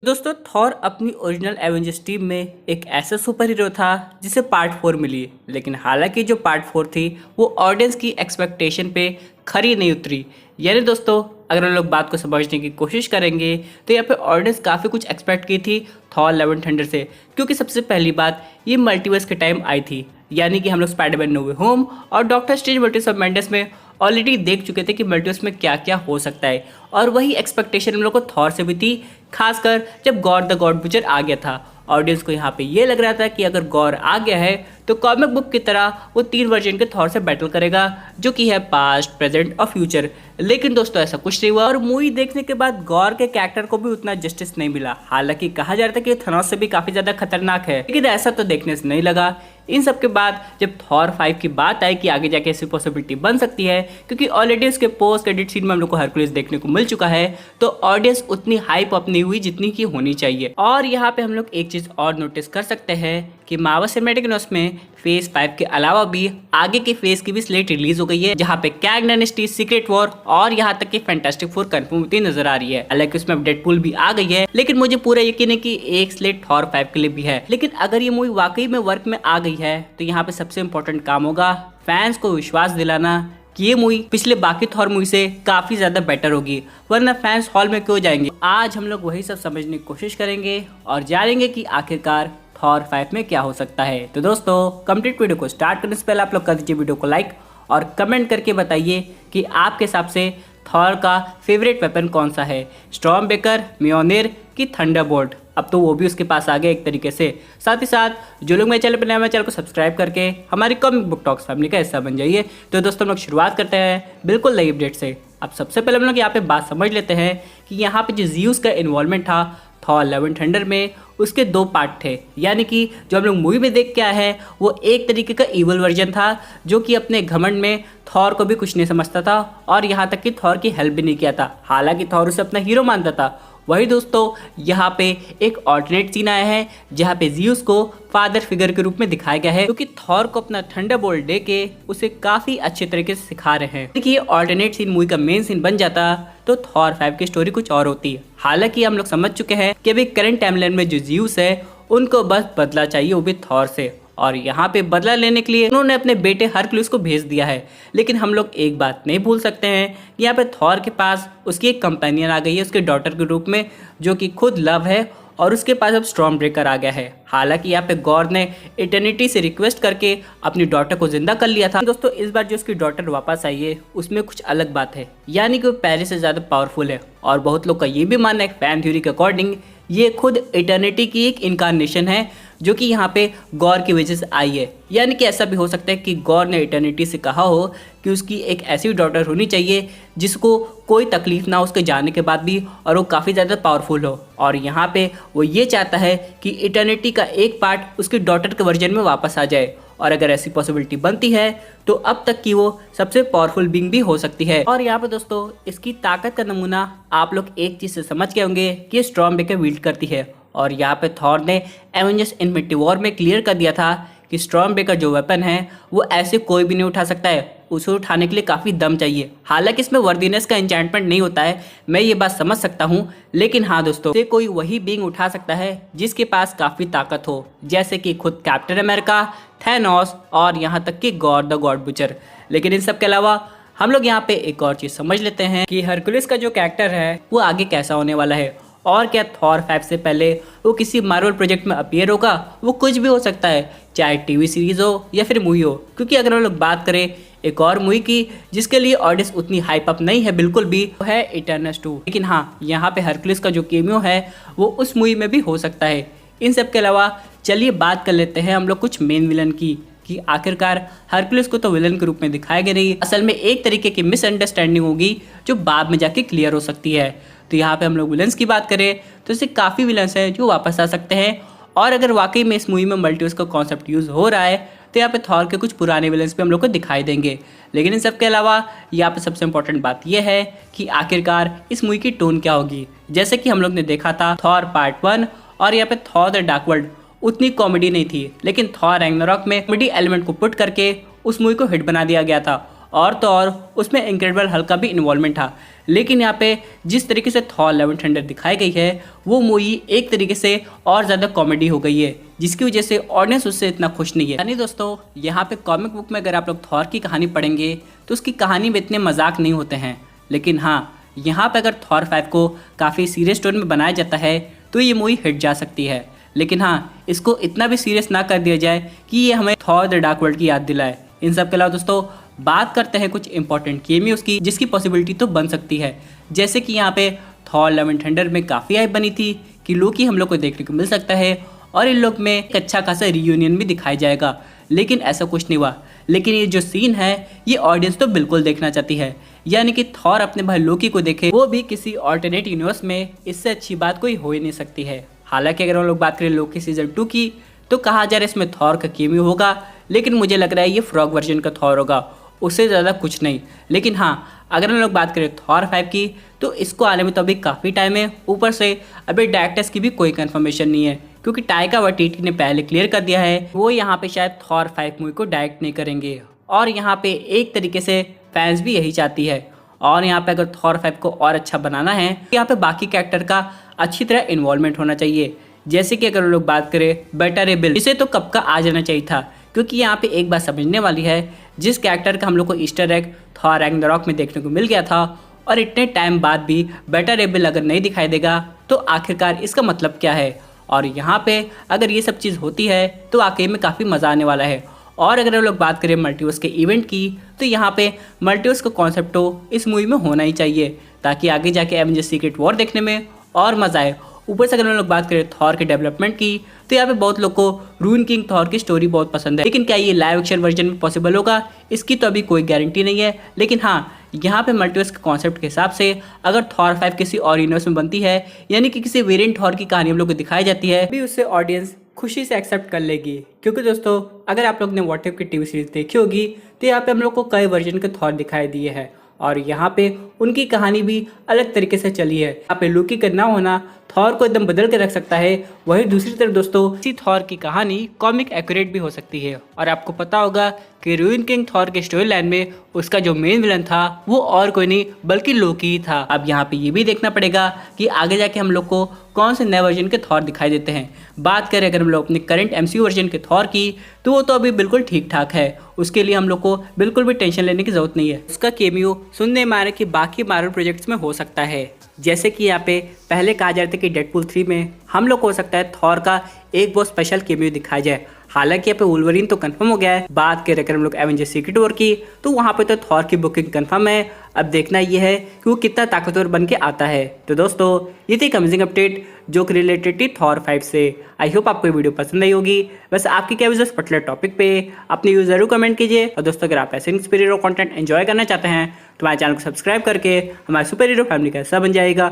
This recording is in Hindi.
दोस्तों थॉर अपनी ओरिजिनल एवेंजर्स टीम में एक ऐसा सुपर हीरो था जिसे पार्ट 4 मिली, लेकिन हालांकि जो पार्ट 4 थी वो ऑडियंस की एक्सपेक्टेशन पे खरी नहीं उतरी। यानी दोस्तों अगर हम लोग बात को समझने की कोशिश करेंगे तो यहाँ पे ऑडियंस काफ़ी कुछ एक्सपेक्ट की थी थॉर लव एंड थंडर से, क्योंकि सबसे पहली बात ये मल्टीवर्स के टाइम आई थी। यानी कि हम लोग स्पाइडरमैन नो वे होम और doctor strange multiverse of madness में ऑलरेडी देख चुके थे कि मल्टीवर्स में क्या क्या हो सकता है, और वही एक्सपेक्टेशन हम लोग को थॉर से भी थी, खासकर जब गॉड द गॉड बुचर आ गया था। ऑडियंस को यहाँ पे ये लग रहा था कि अगर गॉर आ गया है तो कॉमिक बुक की तरह वो 3 वर्जन के थॉर से बैटल करेगा, जो कि है पास्ट, प्रेजेंट और फ्यूचर। लेकिन दोस्तों ऐसा कुछ नहीं हुआ, और मूवी देखने के बाद गॉर के कैरेक्टर को भी उतना जस्टिस नहीं मिला। हालांकि कहा जा रहा था कि थेनोस से भी काफी ज्यादा खतरनाक है, लेकिन ऐसा तो देखने से नहीं लगा। इन सब के बाद जब थॉर 5 की बात आई कि आगे जाके ऐसी पॉसिबिलिटी बन सकती है, क्योंकि ऑलरेडी उसके पोस्ट क्रेडिट सीन में हम लोग को हरकुलिस देखने को मिल चुका है, तो ऑडियंस उतनी हाइप अप नहीं हुई जितनी की होनी चाहिए। और यहाँ पे हम लोग एक चीज और नोटिस कर सकते हैं कि मार्वल सिनेमैटिक यूनिवर्स में फेज 5 के अलावा भी आगे के फेज की भी स्लेट रिलीज हो गई है, जहाँ पे कैंग डायनेस्टी, सीक्रेट वॉर और यहाँ तक कि फैंटास्टिक फोर कंफर्म होती नजर आ रही है। हालांकि उसमें डेडपूल भी आ गई है, लेकिन मुझे पूरा यकीन है कि एक स्लेट थॉर 5 के लिए भी है। लेकिन अगर ये मूवी वाकई में वर्क में आ गई है तो यहाँ पे सबसे इंपॉर्टेंट काम होगा फैंस को विश्वास दिलाना कि ये मूवी पिछले बाकी थॉर मूवी से काफी ज्यादा बेटर होगी, वरना फैंस हॉल में क्यों जाएंगे। आज हम लोग वही सब समझने की कोशिश करेंगे और जानेंगे कि आखिरकार थॉर 5 में क्या हो सकता है। तो दोस्तों कंप्लीट वीडियो को स्टार्ट करने से पहले आप लोग कर दीजिए वीडियो को लाइक और कमेंट करके बताइए कि आपके हिसाब से थॉर का फेवरेट वेपन कौन सा है, स्टॉर्म बेकर, म्योनिर की थंडरबोल्ट। अब तो वो भी उसके पास आ गया एक तरीके से। साथ ही साथ जो लोग मेरे चैनल पर नए, मेरे चैनल को सब्सक्राइब करके हमारी कॉमिक बुक टॉक्स फैमिली का हिस्सा बन जाइए। तो दोस्तों हम लोग शुरुआत करते हैं बिल्कुल नई अपडेट से। अब सबसे पहले हम लोग यहाँ पे बात समझ लेते हैं कि यहाँ पे जो ज़्यूस का इन्वॉल्वमेंट था थॉर लव एंड थंडर में, उसके 2 पार्ट थे। यानी कि जो हम लोग मूवी में देख के आए हैं वो एक तरीके का इवल वर्जन था, जो कि अपने घमंड में थॉर को भी कुछ नहीं समझता था और यहाँ तक कि थॉर की हेल्प भी नहीं किया था। हालांकि थॉर उसे अपना हीरो मानता था। वही दोस्तों यहाँ पे एक ऑल्टरनेट सीन आया है जहाँ पे ज़्यूस को फादर फिगर के रूप में दिखाया गया है, क्योंकि थॉर को अपना थंडरबोल्ट दे के उसे काफी अच्छे तरीके से सिखा रहे हैं। देखिए ऑल्टरनेट सीन मूवी का मेन सीन बन जाता तो थॉर 5 की स्टोरी कुछ और होती। हालांकि हम लोग समझ चुके हैं कि अभी करंट टाइमलाइन में जो ज़्यूस है उनको बस बदला चाहिए, वो भी थॉर से, और यहाँ पे बदला लेने के लिए उन्होंने अपने बेटे हरकुलिस को भेज दिया है। लेकिन हम लोग एक बात नहीं भूल सकते हैं कि यहाँ पे थॉर के पास उसकी एक कंपेनियन आ गई है उसके डॉटर के रूप में, जो कि खुद लव है, और उसके पास अब स्टॉर्म ब्रेकर आ गया है। हालांकि यहाँ पे गॉड ने इटर्निटी से रिक्वेस्ट करके अपनी डॉटर को जिंदा कर लिया था। दोस्तों इस बार जो उसकी डॉटर वापस आई है उसमें कुछ अलग बात है, यानी कि वो पहले से ज़्यादा पावरफुल है, और बहुत लोग का ये भी मानना है फैन थ्योरी के अकॉर्डिंग ये खुद इटर्निटी की एक इनकारनेशन है, जो कि यहाँ पे गॉर की वजह से आई है। यानी कि ऐसा भी हो सकता है कि गॉर ने इटर्निटी से कहा हो कि उसकी एक ऐसी डॉटर होनी चाहिए जिसको कोई तकलीफ ना हो उसके जाने के बाद भी, और वो काफ़ी ज़्यादा पावरफुल हो, और यहाँ पे वो ये चाहता है कि इटर्निटी का एक पार्ट उसकी डॉटर के वर्जन में वापस आ जाए, और अगर ऐसी पॉसिबिलिटी बनती है तो अब तक की वो सबसे पावरफुल बीइंग भी हो सकती है। और यहाँ पे दोस्तों इसकी ताकत का नमूना आप लोग एक चीज़ से समझ गए होंगे कि स्टॉर्म ब्रेकर विल्ड करती है, और यहाँ पे थॉर ने एवेंजर्स इन्फिनिटी वॉर में क्लियर कर दिया था कि स्टॉर्म ब्रेकर जो वेपन है वो ऐसे कोई भी नहीं उठा सकता है, उसे उठाने के लिए काफ़ी दम चाहिए। हालांकि इसमें वर्दीनेस का एन्चेंटमेंट नहीं होता है, मैं ये बात समझ सकता हूँ, लेकिन हाँ दोस्तों से कोई वही बीइंग उठा सकता है जिसके पास काफ़ी ताकत हो, जैसे कि खुद कैप्टन अमेरिका, थैनोस और यहाँ तक कि गॉड द गॉड बुचर। लेकिन इन सब के अलावा हम लोग यहाँ पे एक और चीज़ समझ लेते हैं कि हरकुलिस का जो कैरेक्टर है वो आगे कैसा होने वाला है, और क्या थॉर 5 से पहले वो किसी मार्वल प्रोजेक्ट में अपीयर होगा। वो कुछ भी हो सकता है, चाहे टीवी सीरीज हो या फिर मूवी हो, क्योंकि अगर हम लोग बात करें एक और मूवी की जिसके लिए ऑडियंस उतनी हाइप अप नहीं है बिल्कुल भी, वो है इटर्नल्स 2। लेकिन हाँ यहाँ पे हरकुलिस का जो केमियो है वो उस मूवी में भी हो सकता है। इन सब के अलावा चलिए बात कर लेते हैं हम लोग कुछ मेन विलन की, कि आखिरकार हरकुलिस को तो विलन के रूप में दिखाया गया नहीं, असल में एक तरीके की मिसअंडरस्टैंडिंग होगी जो बाद में जाके क्लियर हो सकती है। तो यहाँ पे हम लोग विलन्स की बात करें तो इससे काफ़ी विलन्स हैं जो वापस आ सकते हैं, और अगर वाकई में इस मूवी में मल्टीवर्स का कॉन्सेप्ट यूज़ हो रहा है तो यहाँ पे थॉर के कुछ पुराने विलन्स भी हम लोग को दिखाई देंगे। लेकिन इन सब के अलावा यहाँ पे सबसे इंपॉर्टेंट बात यह है कि आखिरकार इस मूवी की टोन क्या होगी। जैसे कि हम लोग ने देखा था थॉर पार्ट 1 और यहाँ पे थॉर द डार्क वर्ल्ड उतनी कॉमेडी नहीं थी, लेकिन थॉर रैग्नारॉक में कॉमेडी एलिमेंट को पुट करके उस मूवी को हिट बना दिया गया था, और तो और उसमें इनक्रेडिबल हल्क का भी इन्वॉल्वमेंट था। लेकिन यहाँ पे जिस तरीके से थॉर लव एंड थंडर दिखाई गई है वो मूवी एक तरीके से और ज़्यादा कॉमेडी हो गई है, जिसकी वजह से ऑडियंस उससे इतना खुश नहीं है। यानी दोस्तों यहाँ पे कॉमिक बुक में अगर आप लोग थॉर की कहानी पढ़ेंगे तो उसकी कहानी में इतने मजाक नहीं होते हैं, लेकिन हाँ यहाँ पे अगर थॉर 5 को काफ़ी सीरियस टोन में बनाया जाता है तो ये मूवी हिट जा सकती है। लेकिन हाँ इसको इतना भी सीरियस ना कर दिया जाए कि ये हमें थॉर द डार्क वर्ल्ड की याद दिलाए। इन सब के अलावा दोस्तों बात करते हैं कुछ इंपॉर्टेंट केमियोज की जिसकी पॉसिबिलिटी तो बन सकती है, जैसे कि यहाँ पे थॉर लव एंड थंडर में काफ़ी हाइप बनी थी कि लोकी हम लोग को देखने को मिल सकता है और इन लोग में एक अच्छा खासा रियूनियन भी दिखाया जाएगा, लेकिन ऐसा कुछ नहीं हुआ। लेकिन ये जो सीन है ये ऑडियंस तो बिल्कुल देखना चाहती है, यानी कि थॉर अपने भाई लोकी को देखे, वो भी किसी ऑल्टरनेट यूनिवर्स में। इससे अच्छी बात कोई हो ही नहीं सकती है। हालांकि अगर हम लोग बात करें लोकी सीजन 2 की तो कहा जा रहा है इसमें थॉर का केमियो होगा, लेकिन मुझे लग रहा है ये फ्रॉग वर्जन का थॉर होगा, उससे ज़्यादा कुछ नहीं। लेकिन हाँ अगर हम लोग बात करें थॉर 5 की तो इसको आने में तो अभी काफ़ी टाइम है, ऊपर से अभी डायरेक्टर्स की भी कोई कंफर्मेशन नहीं है, क्योंकि टाइका वाइटिटी ने पहले क्लियर कर दिया है वो यहाँ पे शायद थॉर 5 मूवी को डायरेक्ट नहीं करेंगे। और यहाँ पे एक तरीके से फैंस भी यही चाहती है। और यहाँ पे अगर थॉर 5 को और अच्छा बनाना है तो यहाँ पे बाकी कैरेक्टर का अच्छी तरह इन्वॉल्वमेंट होना चाहिए। जैसे कि अगर हम लोग बात करें बेटा रे बिल, इसे तो कब का आ जाना चाहिए था, क्योंकि यहाँ पे एक बात समझने वाली है, जिस कैरेक्टर का हम लोग को ईस्टर एग थॉर रैग्नारॉक में देखने को मिल गया था और इतने टाइम बाद भी बेटा रे बिल अगर नहीं दिखाई देगा तो आखिरकार इसका मतलब क्या है। और यहाँ पे अगर ये सब चीज़ होती है तो वाकई में काफ़ी मज़ा आने वाला है। और अगर हम लोग बात करें मल्टीवर्स के इवेंट की तो यहाँ पे मल्टीवर्स का कॉन्सेप्ट तो इस मूवी में होना ही चाहिए, ताकि आगे जाके एवेंजर्स सीक्रेट वॉर देखने में और मज़ा आए। ऊपर से अगर हम लोग बात करें थॉर के डेवलपमेंट की तो यहाँ पे बहुत लोग को रून किंग थॉर की स्टोरी बहुत पसंद है, लेकिन क्या ये लाइव एक्शन वर्जन में पॉसिबल होगा इसकी तो अभी कोई गारंटी नहीं है। लेकिन हाँ यहाँ पे मल्टीवर्स के कॉन्सेप्ट के हिसाब से अगर थॉर 5 किसी और यूनिवर्स में बनती है, यानी कि किसी वेरिएंट थॉर की कहानी हम लोग को दिखाई जाती है, भी उससे ऑडियंस खुशी से एक्सेप्ट कर लेगी। क्योंकि दोस्तों अगर आप लोग ने व्हाट इफ की टीवी सीरीज देखी होगी तो यहाँ पे हम लोग को कई वर्जन के थॉर दिखाई दिए हैं और यहाँ पे उनकी कहानी भी अलग तरीके से चली है। यहाँ पे लोकी का ना होना थॉर को एकदम बदल के रख सकता है। वहीं दूसरी तरफ दोस्तों इसी थॉर की कहानी कॉमिक एक्यूरेट भी हो सकती है। और आपको पता होगा कि रूइन किंग थॉर के स्टोरी लाइन में उसका जो मेन विलन था वो और कोई नहीं बल्कि लोकी ही था। अब यहाँ पे ये भी देखना पड़ेगा कि आगे जाके हम लोग को कौन से नए वर्जन के थॉर दिखाई देते हैं। बात करें अगर हम लोग अपने करंट MCU वर्जन के थॉर की तो वो तो अभी बिल्कुल ठीक ठाक है, उसके लिए हम लोग को बिल्कुल भी टेंशन लेने की जरूरत नहीं है। उसका केमियो सुनने में आ रहा है कि बाकी मार्वल प्रोजेक्ट्स में हो सकता है, जैसे कि यहाँ पे पहले कहा जा रहा था कि डेडपूल 3 में हम लोग को हो सकता है थॉर का एक बहुत स्पेशल केमियो दिखाया जाए। हालांकि यहाँ पे वुल्वरीन तो कंफर्म हो गया है। बात करें अगर हम लोग एवेंजर्स सीक्रेट वॉर की तो वहाँ पे तो थॉर की बुकिंग कंफर्म है। अब देखना ये है कि वो कितना ताकतवर बन के आता है। तो दोस्तों ये थी एक अमेजिंग अपडेट जो कि रिलेटेड थी थॉर 5 से। आई होप आपको ये वीडियो पसंद आई होगी। बस आपकी क्या व्यूज़ पर्टिकुलर टॉपिक पे अपने व्यूज़ जरूर कमेंट कीजिए। और दोस्तों अगर आप ऐसे इंस्पिरियर कंटेंट एंजॉय करना चाहते हैं तो हमारे चैनल को सब्सक्राइब करके हमारे सुपर हीरो फैमिली का हिस्सा बन जाएगा।